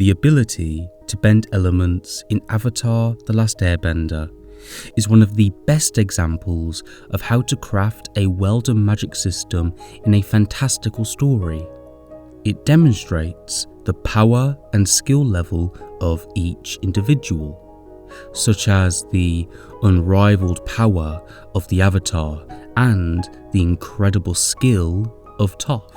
The ability to bend elements in Avatar: The Last Airbender is one of the best examples of how to craft a well-done magic system in a fantastical story. It demonstrates the power and skill level of each individual, such as the unrivaled power of the Avatar and the incredible skill of Toph.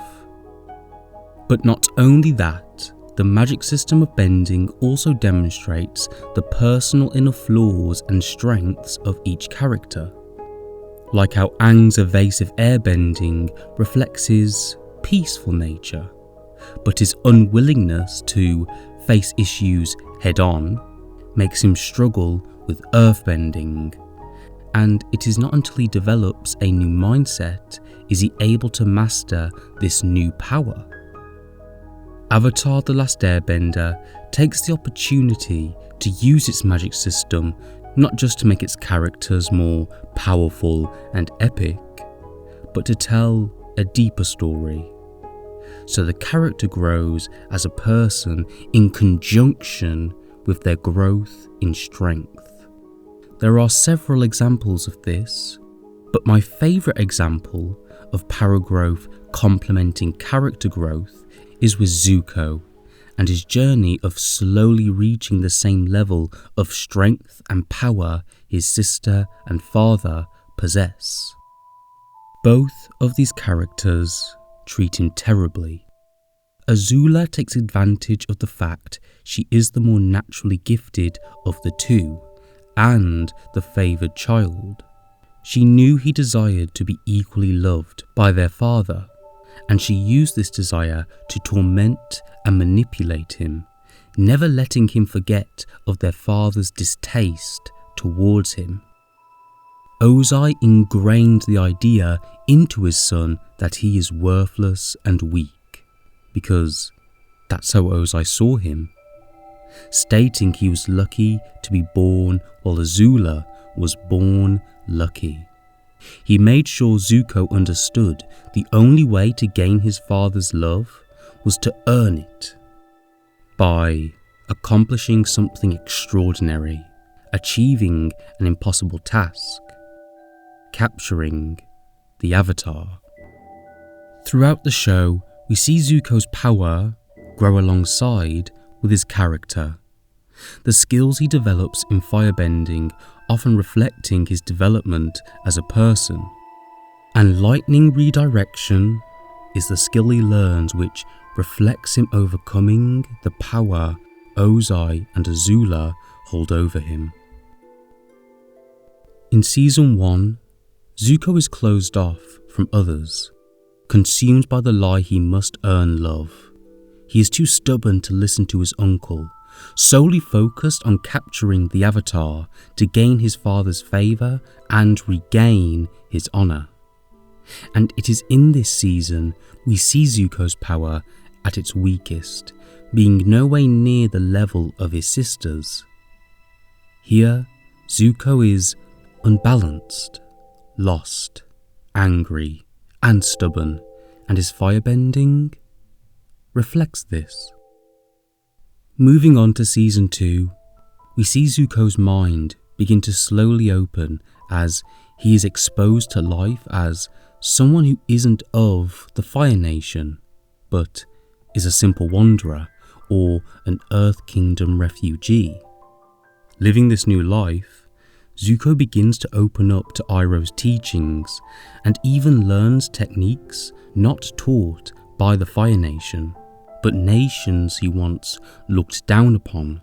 But not only that, the magic system of bending also demonstrates the personal inner flaws and strengths of each character. Like how Aang's evasive airbending reflects his peaceful nature, but his unwillingness to face issues head-on makes him struggle with earthbending, and it is not until he develops a new mindset is he able to master this new power. Avatar: The Last Airbender takes the opportunity to use its magic system not just to make its characters more powerful and epic, but to tell a deeper story. So the character grows as a person in conjunction with their growth in strength. There are several examples of this, but my favourite example of power growth complementing character growth is with Zuko and his journey of slowly reaching the same level of strength and power his sister and father possess. Both of these characters treat him terribly. Azula takes advantage of the fact she is the more naturally gifted of the two and the favoured child. She knew he desired to be equally loved by their father, and she used this desire to torment and manipulate him, never letting him forget of their father's distaste towards him. Ozai ingrained the idea into his son that he is worthless and weak, because that's how Ozai saw him, stating he was lucky to be born while Azula was born lucky. He made sure Zuko understood the only way to gain his father's love was to earn it by accomplishing something extraordinary, achieving an impossible task, capturing the Avatar. Throughout the show, we see Zuko's power grow alongside with his character. The skills he develops in firebending often reflecting his development as a person. And lightning redirection is the skill he learns which reflects him overcoming the power Ozai and Azula hold over him. In Season 1, Zuko is closed off from others, consumed by the lie he must earn love. He is too stubborn to listen to his uncle, solely focused on capturing the Avatar to gain his father's favour and regain his honour. And it is in this season we see Zuko's power at its weakest, being nowhere near the level of his sisters. Here, Zuko is unbalanced, lost, angry, and stubborn, and his firebending reflects this. Moving on to Season 2, we see Zuko's mind begin to slowly open as he is exposed to life as someone who isn't of the Fire Nation, but is a simple wanderer or an Earth Kingdom refugee. Living this new life, Zuko begins to open up to Iroh's teachings and even learns techniques not taught by the Fire Nation, but nations he once looked down upon.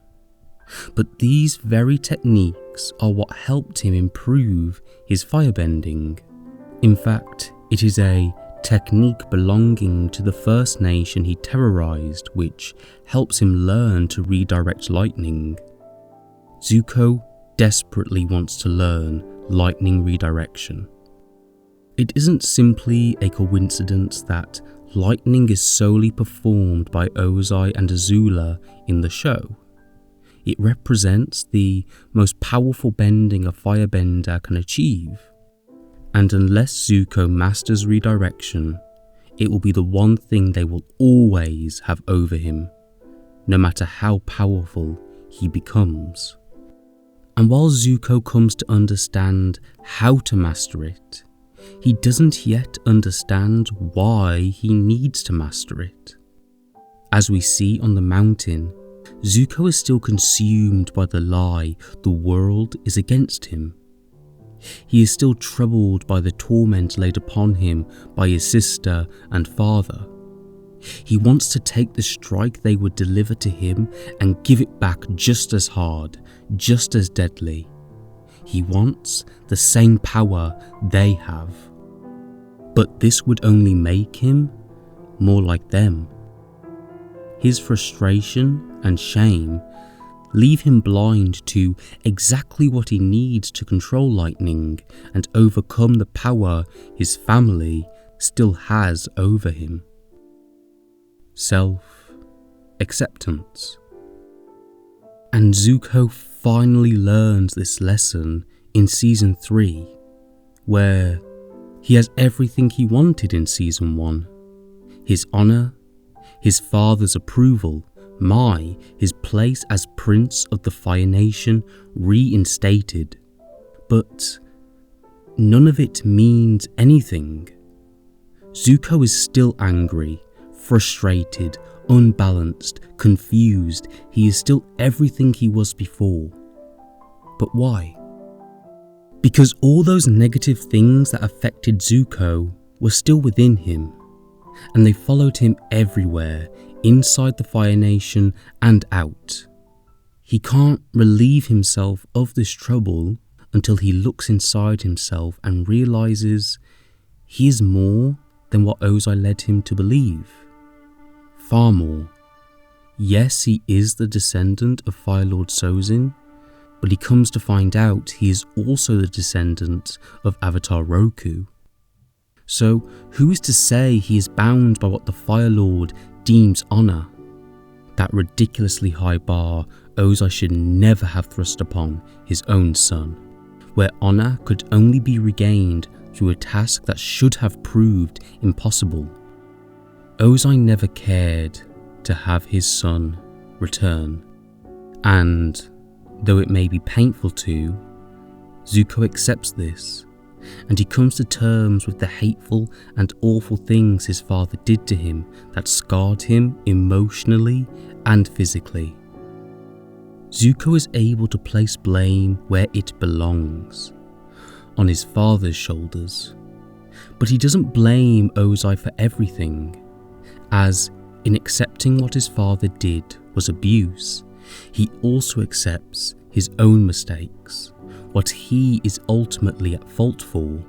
But these very techniques are what helped him improve his firebending. In fact, it is a technique belonging to the First Nation he terrorized which helps him learn to redirect lightning. Zuko desperately wants to learn lightning redirection. It isn't simply a coincidence that lightning is solely performed by Ozai and Azula in the show. It represents the most powerful bending a firebender can achieve. And unless Zuko masters redirection, it will be the one thing they will always have over him, no matter how powerful he becomes. And while Zuko comes to understand how to master it, he doesn't yet understand why he needs to master it. As we see on the mountain, Zuko is still consumed by the lie the world is against him. He is still troubled by the torment laid upon him by his sister and father. He wants to take the strike they would deliver to him and give it back just as hard, just as deadly. He wants the same power they have. But this would only make him more like them. His frustration and shame leave him blind to exactly what he needs to control lightning and overcome the power his family still has over him. Self-acceptance. And Zuko finally learns this lesson in Season 3, where he has everything he wanted in Season 1. His honour, his father's approval, his place as Prince of the Fire Nation reinstated. But none of it means anything. Zuko is still angry, frustrated, unbalanced, confused. He is still everything he was before. But why? Because all those negative things that affected Zuko were still within him, and they followed him everywhere, inside the Fire Nation and out. He can't relieve himself of this trouble until he looks inside himself and realises he is more than what Ozai led him to believe. Far more. Yes, he is the descendant of Fire Lord Sozin, but he comes to find out he is also the descendant of Avatar Roku. So who is to say he is bound by what the Fire Lord deems honour? That ridiculously high bar Ozai should never have thrust upon his own son, where honour could only be regained through a task that should have proved impossible. Ozai never cared to have his son return, and though it may be painful to, Zuko accepts this, and he comes to terms with the hateful and awful things his father did to him that scarred him emotionally and physically. Zuko is able to place blame where it belongs, on his father's shoulders. But he doesn't blame Ozai for everything, as in accepting what his father did was abuse, he also accepts his own mistakes, what he is ultimately at fault for.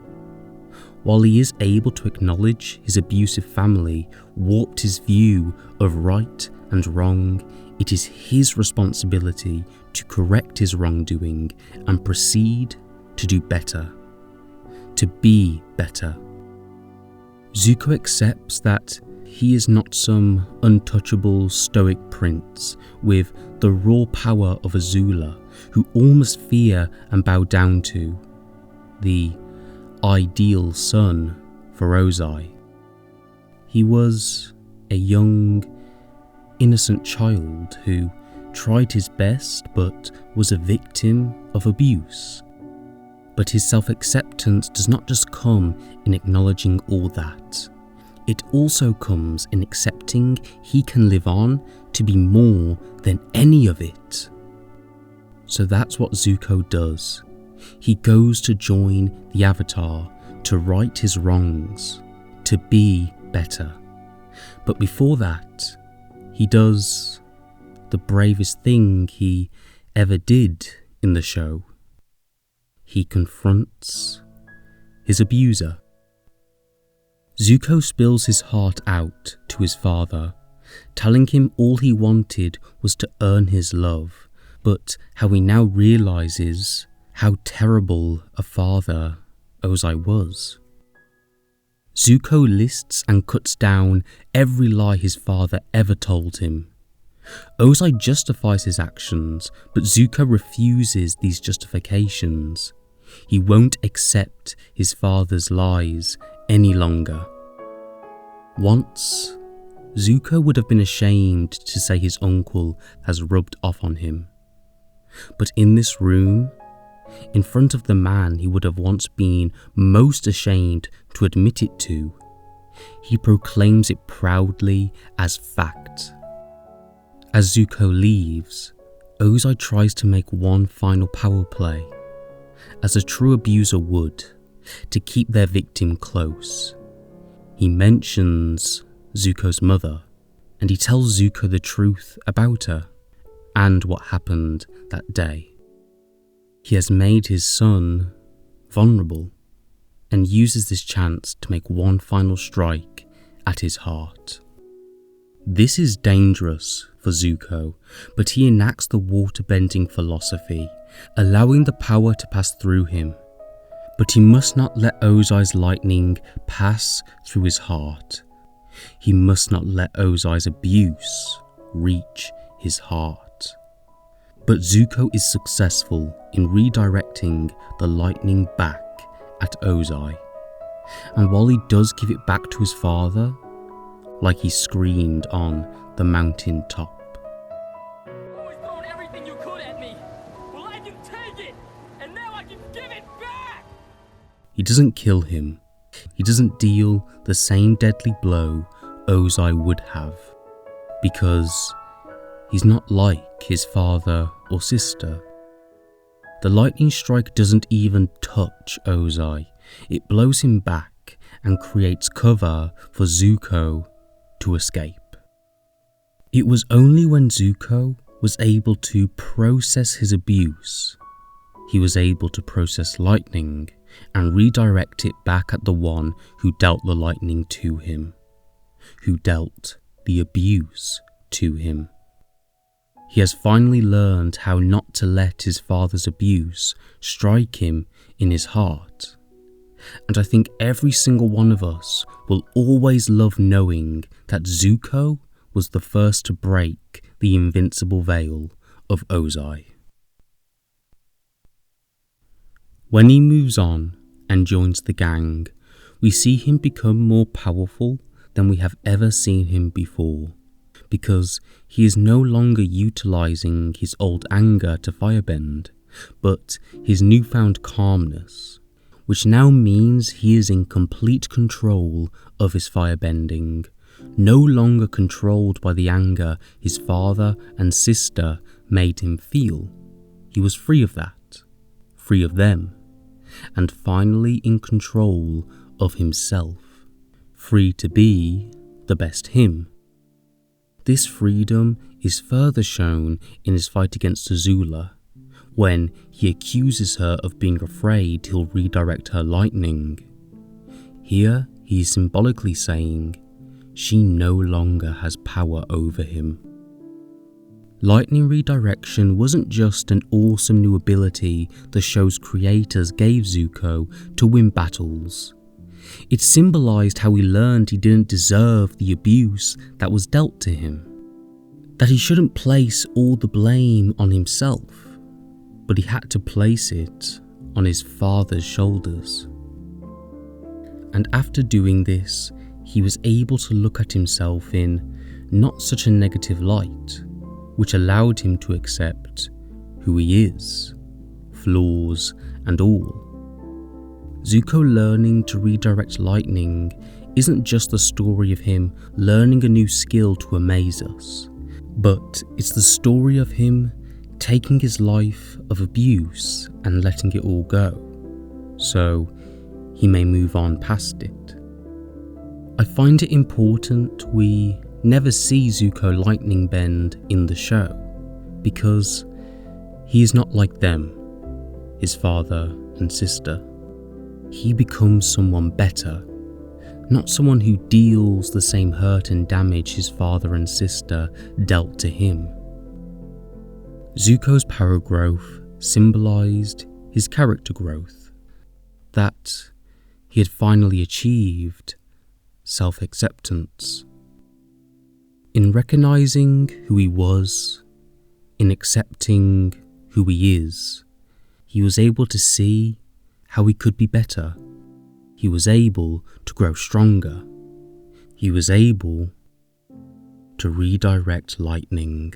While he is able to acknowledge his abusive family warped his view of right and wrong, it is his responsibility to correct his wrongdoing and proceed to do better, to be better. Zuko accepts that he is not some untouchable stoic prince with the raw power of Azula, who all must fear and bow down to, the ideal son for Ozai. He was a young, innocent child who tried his best but was a victim of abuse. But his self-acceptance does not just come in acknowledging all that. It also comes in accepting he can live on to be more than any of it. So that's what Zuko does. He goes to join the Avatar to right his wrongs, to be better. But before that, he does the bravest thing he ever did in the show. He confronts his abuser. Zuko spills his heart out to his father, telling him all he wanted was to earn his love, but how he now realises how terrible a father Ozai was. Zuko lists and cuts down every lie his father ever told him. Ozai justifies his actions, but Zuko refuses these justifications. He won't accept his father's lies any longer. Once Zuko would have been ashamed to say his uncle has rubbed off on him. But in this room, in front of the man he would have once been most ashamed to admit it to, he proclaims it proudly as fact. As Zuko leaves, Ozai tries to make one final power play, as a true abuser would, to keep their victim close. He mentions Zuko's mother, and he tells Zuko the truth about her and what happened that day. He has made his son vulnerable and uses this chance to make one final strike at his heart. This is dangerous for Zuko, but he enacts the water-bending philosophy, allowing the power to pass through him. But he must not let Ozai's lightning pass through his heart. He must not let Ozai's abuse reach his heart. But Zuko is successful in redirecting the lightning back at Ozai. And while he does give it back to his father, like he screamed on the mountain top. Always thrown everything you could at me. Well, I can take it, and now I can give it back. He doesn't kill him. He doesn't deal the same deadly blow Ozai would have, because he's not like his father or sister. The lightning strike doesn't even touch Ozai. It blows him back and creates cover for Zuko to escape. It was only when Zuko was able to process his abuse, he was able to process lightning and redirect it back at the one who dealt the lightning to him, who dealt the abuse to him. He has finally learned how not to let his father's abuse strike him in his heart. And I think every single one of us will always love knowing that Zuko was the first to break the invincible veil of Ozai. When he moves on and joins the gang, we see him become more powerful than we have ever seen him before, because he is no longer utilising his old anger to firebend, but his newfound calmness, which now means he is in complete control of his firebending, no longer controlled by the anger his father and sister made him feel. He was free of that, free of them, and finally in control of himself, free to be the best him. This freedom is further shown in his fight against Azula, when he accuses her of being afraid he'll redirect her lightning. Here he is symbolically saying she no longer has power over him. Lightning redirection wasn't just an awesome new ability the show's creators gave Zuko to win battles. It symbolised how he learned he didn't deserve the abuse that was dealt to him, that he shouldn't place all the blame on himself, but he had to place it on his father's shoulders. And after doing this, he was able to look at himself in not such a negative light, which allowed him to accept who he is, flaws and all. Zuko learning to redirect lightning isn't just the story of him learning a new skill to amaze us, but it's the story of him taking his life of abuse and letting it all go, so he may move on past it. I find it important we never see Zuko lightning bend in the show, because he is not like them, his father and sister. He becomes someone better, not someone who deals the same hurt and damage his father and sister dealt to him. Zuko's power growth symbolised his character growth, that he had finally achieved self-acceptance. In recognising who he was, in accepting who he is, he was able to see how he could be better. He was able to grow stronger. He was able to redirect lightning.